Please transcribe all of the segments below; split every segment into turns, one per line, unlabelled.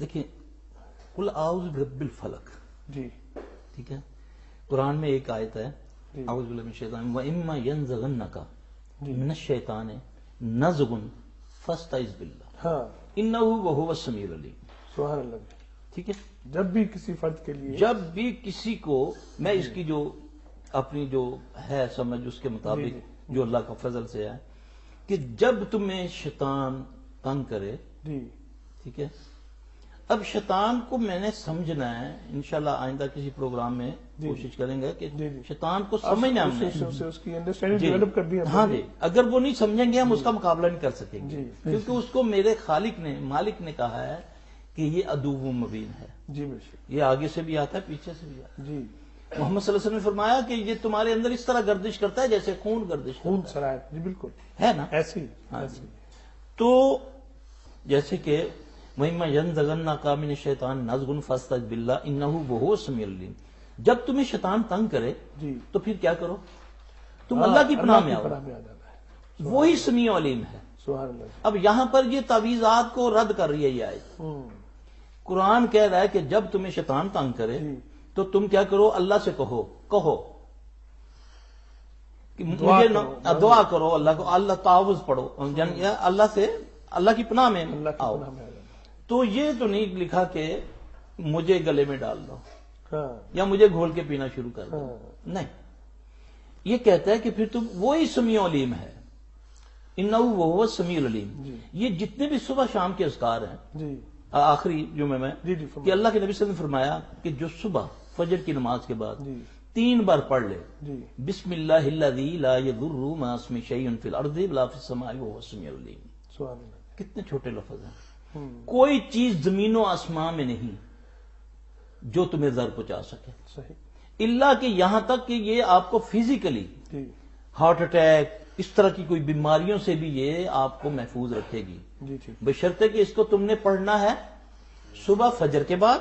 دیکھیں قل اعوذ برب الفلق،
جی
ٹھیک ہے، قرآن میں ایک آیت ہے
جی
اعوذ باللہ من الشیطان وَإِمَّا يَنزَغَنَّكَ
جی
من الشیطان نزغ فاستعذ باللہ
ہاں
انه وهو السمیع العلیم.
سبحان اللہ.
ٹھیک ہے،
جب بھی کسی فرد کے لیے
جب بھی کسی کو میں اس کی جو اپنی جو ہے سمجھ اس کے مطابق
جی
جو اللہ کا فضل سے ہے کہ جب تمہیں شیطان تنگ کرے،
جی
ٹھیک ہے، اب شیطان کو میں نے سمجھنا ہے، انشاءاللہ آئندہ کسی پروگرام میں
جی
کوشش کریں گے کہ
جی جی
شیطان کو سمجھنا ہم نے
اس کی انڈرسٹینڈنگ
جی
ڈیولپ کرنی ہے.
ہاں جی، اگر وہ نہیں سمجھیں گے ہم اس کا مقابلہ نہیں کر سکیں گے،
جی.
کیونکہ اس کو میرے خالق نے مالک نے کہا ہے کہ یہ عدو مبین ہے،
جی بے شک.
یہ آگے سے بھی آتا ہے پیچھے سے بھی آتا ہے.
جی
محمد صلی اللہ علیہ وسلم نے فرمایا کہ یہ تمہارے اندر اس طرح گردش کرتا ہے جیسے خون گردش
خون
کرتا
سرائے. جی بالکل
ہے نا.
ایسی
ہاں
ایسی.
جی. تو جیسے کہ وَإِمَّا يَنزَغَنَّكَ مِنَ الشَّيْطَانِ نَزْغٌ فَاسْتَعِذْ بِاللَّهِ إِنَّهُ وَهُوَ السَّمِيعُ الْعَلِيمُ. جب تمہیں شیطان تنگ کرے
جی
تو پھر کیا کرو؟ تم اللہ کی پناہ میں آؤ،
پناہ میں آ جانا ہے.
وہی سمیع علیم ہے.
سبحان اللہ.
اب یہاں پر یہ تعویذات کو رد کر رہی ہے یہ آیت. قرآن کہہ رہا ہے کہ جب تمہیں شیطان تنگ کرے
جی
تو تم کیا کرو؟ اللہ سے کہو کہ
دعا
مجھے
کرو.
دعا کرو اللہ کو، اللہ تعوذ پڑھو، یعنی اللہ سے اللہ کی پناہ میں
اللہ کی
آؤ.
پناہ میں آ جانا.
تو یہ تو نہیں لکھا کہ مجھے گلے میں ڈال دو
ہاں
یا مجھے گھول کے پینا شروع کر دو، نہیں. یہ کہتا ہے کہ پھر تم وہی سمیع علیم ہے، انہ وہ سمیع العلیم.
جی
یہ جتنے بھی صبح شام کے اذکار ہیں،
جی
آخری جمعے میں
جی جی
کہ اللہ کے نبی صلی اللہ علیہ وسلم نے فرمایا کہ جو صبح فجر کی نماز کے بعد
جی
3 بار پڑھ لے
جی
بسم اللہ الذی لا یضر مع اسمہ شیء فی الارض ولا فی السماء وهو السمیع العلیم.
سبحان اللہ.
کتنے چھوٹے لفظ ہیں.
ہوں.
کوئی چیز زمین و آسمان میں نہیں جو تمہیں ضرر پہنچا سکے،
صحیح.
اللہ کہ یہاں تک کہ یہ آپ کو فزیکلی
جی
ہارٹ اٹیک اس طرح کی کوئی بیماریوں سے بھی یہ آپ کو محفوظ رکھے گی،
جی ٹھیک.
بشرطے کہ اس کو تم نے پڑھنا ہے صبح فجر کے بعد،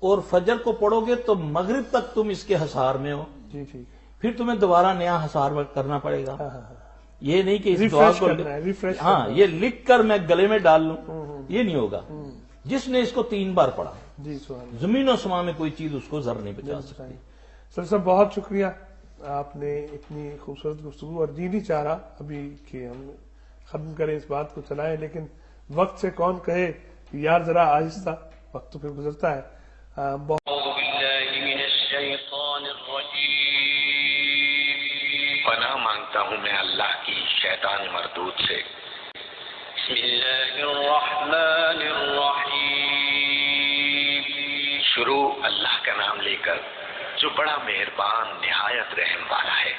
اور فجر کو پڑھو گے تو مغرب تک تم اس کے حصار میں ہو،
جی ٹھیک.
پھر تمہیں دوبارہ نیا حصار کرنا پڑے گا.
ہاں ہاں ہاں.
یہ نہیں کہ اس دعا
ریفریش
کو
کرنا ہے. ریفریش
ہاں یہ لکھ کر میں گلے میں ڈال لوں، یہ نہیں ہوگا.
ہوں.
جس نے اس کو 3 بار پڑھا
جی سبحان اللہ.
زمین و آسمان میں کوئی چیز اس کو ضرر نہیں پہنچا سکتی.
سر صاحب بہت شکریہ، آپ نے اتنی خوبصورت گفتگو، اور جی نہیں چاہ رہا ابھی کہ ہم ختم کریں اس بات کو چلائیں، لیکن وقت سے کون کہے کہ یار ذرا آہستہ، وقت تو پھر گزرتا ہے. بہت
اعوذ باللہ من الشیطان الرجیم. پناہ مانگتا ہوں میں اللہ کی شیطان مردود سے. بسم اللہ الرحمن الرحیم. شروع اللہ کا نام لے کر جو بڑا مہربان نہایت رحم والا ہے.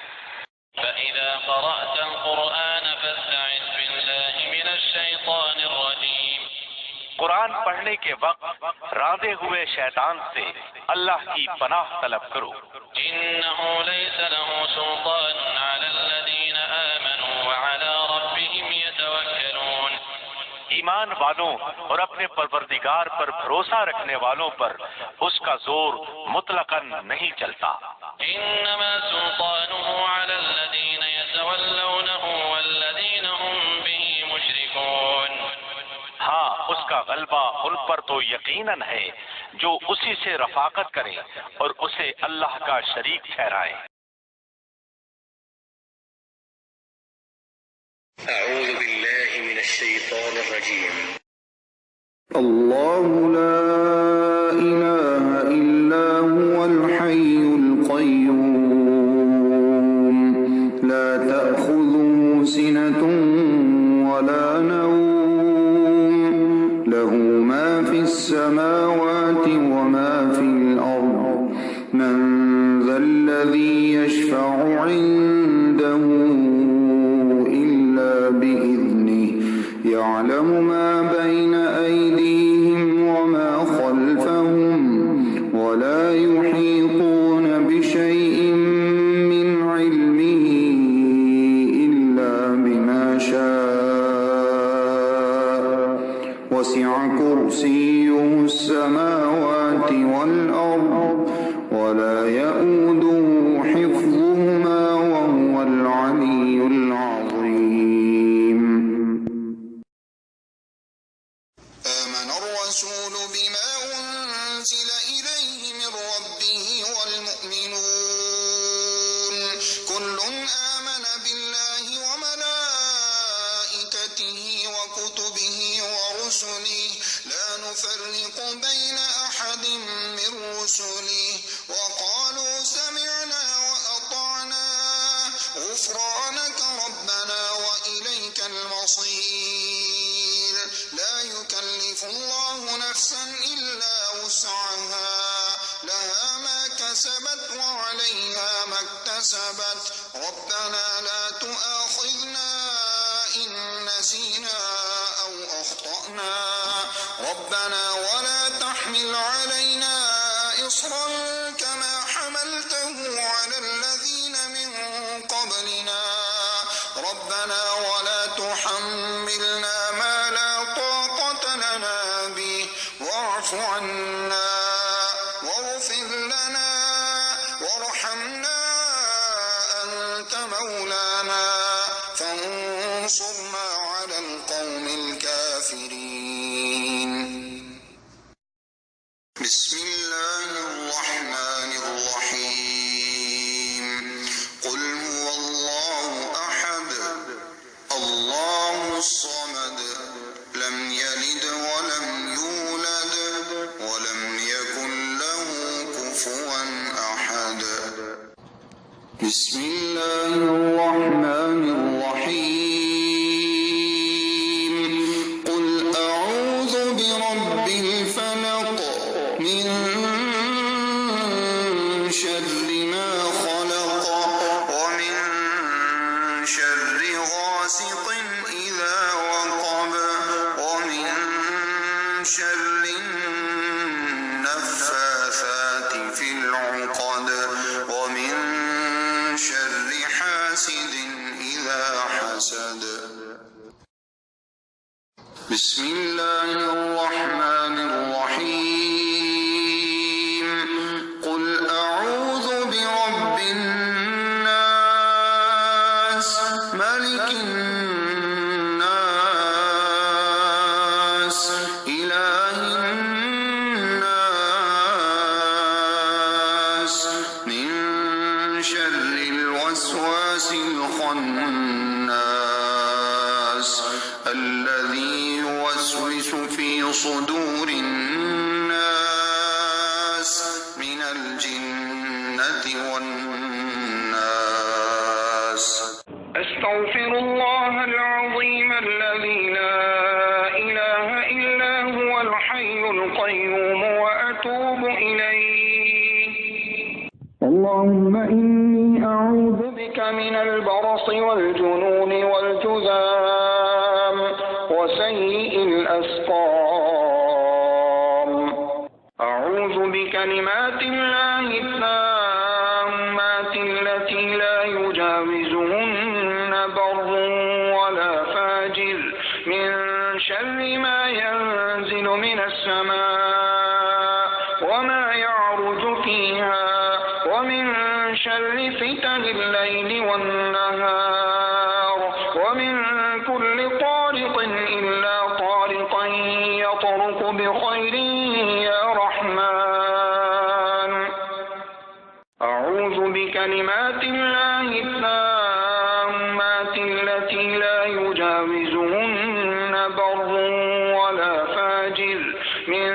فَإِذَا قَرَأْتَ الْقُرْآنَ فَاسْتَعِذْ بِاللَّهِ مِنَ الشَّيْطَانِ الرَّجِيمِ. قرآن پڑھنے کے وقت راندے ہوئے شیطان سے اللہ کی پناہ طلب کرو. إِنَّهُ لَيْسَ لَهُ سُلْطَانٌ عَلَى الَّذِينَ آمَنُوا وَعَلَى رَبِّهِمْ يَتَوَكَّلُونَ. ایمان والوں اور اپنے پروردگار پر بھروسہ رکھنے والوں پر اس کا زور مطلقاً نہیں چلتا. انما سلطانه على الذين يتولونه والذين هم به مشركون. ہاں اس کا غلبہ ان پر تو یقیناً ہے جو اسی سے رفاقت کریں اور اسے اللہ کا شریک ٹھہرائیں. اعوذ باللہ من الشیطان الرجیم.
اللہ لا الہ الا هو الحی القیوم لا تأخذه سنة ولا نوم له ما في السماوات وما في الأرض من ذا الذي يشفع عنده إلا بإذنه يعلم ما بين أيديهم وما خلفهم ولا يحيطون بشيء من علمه إلا بما شاء وسع كرسيه السماوات والأرض ولا يؤوده حفظهما وهو العلي العظيم. آمن الرسول الرسول بما أنزل إليه من ربه والمؤمنون كل آمن بالله وملائكته وكتبه ورسله لا نفرق بين أحد من رسله وقالوا سمعنا وأطعنا غفرانك ربنا وإليك المصير لا يكلف الله نفسا إلا وسعها لها ما كسبت وعليها ما اكتسبت ربنا لا تؤاخذنا إن نسينا أو أخطأنا ربنا ولا تحمل علينا إصرا كما حملته على الذين من قبلنا ربنا ولا تحملنا ما لا طاقة لنا به واعف عنا واغفر لنا وارحمنا أنت مولانا فانصرنا على القوم الكافرين بسم الله الرحمن الرحيم قل هو الله أحد الله الصمد لم يلد ولم يولد ولم يكن له كفوا أحد بسم الله الرحمن الرحيم قل أعوذ برب الفلق من شر ما خلق ومن شر غاسق إذا وقب ومن شر النفاثات في العقد ومن شر حاسد إذا حسد بسم الله الرحمن الرحيم قل أعوذ برب الناس ملك الناس إله الناس من شر الوسواس الخناس الذي يوسوس في صدور الناس من الجنة والناس أستغفر الله العظيم الذي لا إله إلا هو الحي القيوم وأتوب إليه اللهم إني أعوذ بك من البرص والجنون والجذام وسيء الأسقام أعوذ بكلمات الله التامات التي لا يجاوزهن بر ولا فاجر من شر ما ينزل من السماء وما يعرج فيها ومن شر فتن الليل والنهار ومن كل طارق إلا طارقا يطرق بخير يا رحمن أعوذ بكلمات الله التامات التي لا يجاوزهن بر ولا فاجر من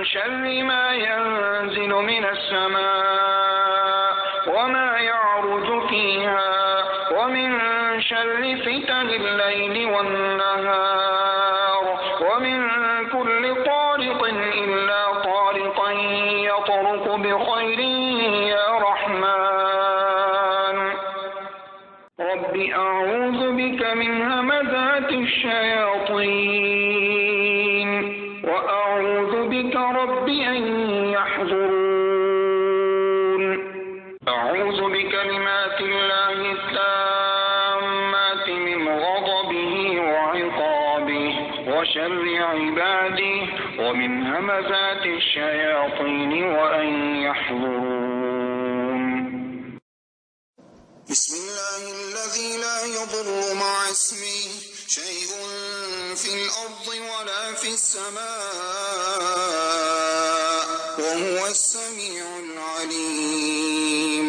شر ما ينزل من السماء وما يعرج فيها ومن شر فتن الليل والنهار ومن كل طارق إلا طارقا يطرق بخير يا رحمن رب أعوذ بك من همزات الشياطين وأعوذ بك رب أن يحضرون أعوذ بكلمات الله التامات من غضبه وعقابه وشر عباده ومن همزات الشياطين وأن يحضرون بسم الله الذي لا يضر مع اسمه شيء في الأرض ولا في السماء وهو السميع العليم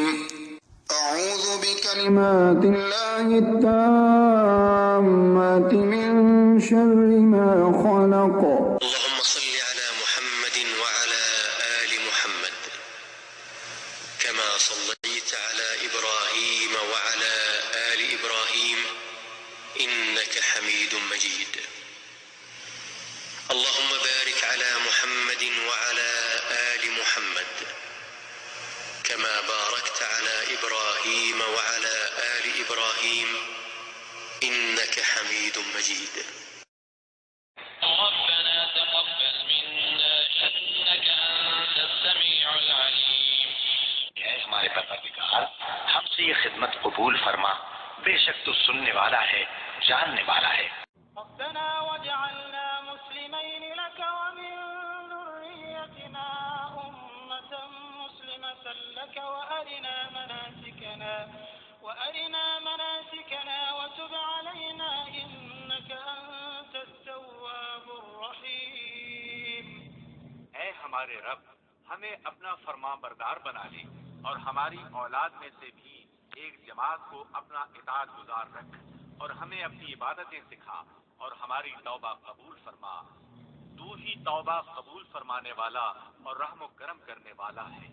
أعوذ بكلمات الله التامات من شر ما خلق
اللهم صل على محمد وعلى آل محمد كما صليت على إبراهيم وعلى آل إبراهيم إنك حميد مجيد اللهم بارك على محمد وعلى آل محمد كما باركت على إبراهيم وعلى آل إبراهيم إنك حميد مجيد ربنا تقبل منا إنك أنت السميع العليم اے ہمارے پروردگار ہم سے یہ خدمت قبول فرما بے شک تو سننے والا ہے جاننے والا ہے
ربنا واجعلنا مسلمين لك ومن ذريتنا أمة مسلمة لك وأرنا مناسكنا وتب علينا إنك أنت التواب الرحيم
اے ہمارے رب ہمیں اپنا فرمان بردار بنا لے اور ہماری اولاد میں سے بھی ایک جماعت کو اپنا اطاعت گزار رکھ اور ہمیں اپنی عبادتیں سکھا اور ہماری توبہ قبول فرما تو ہی توبہ قبول فرمانے والا اور رحم و کرم کرنے والا ہے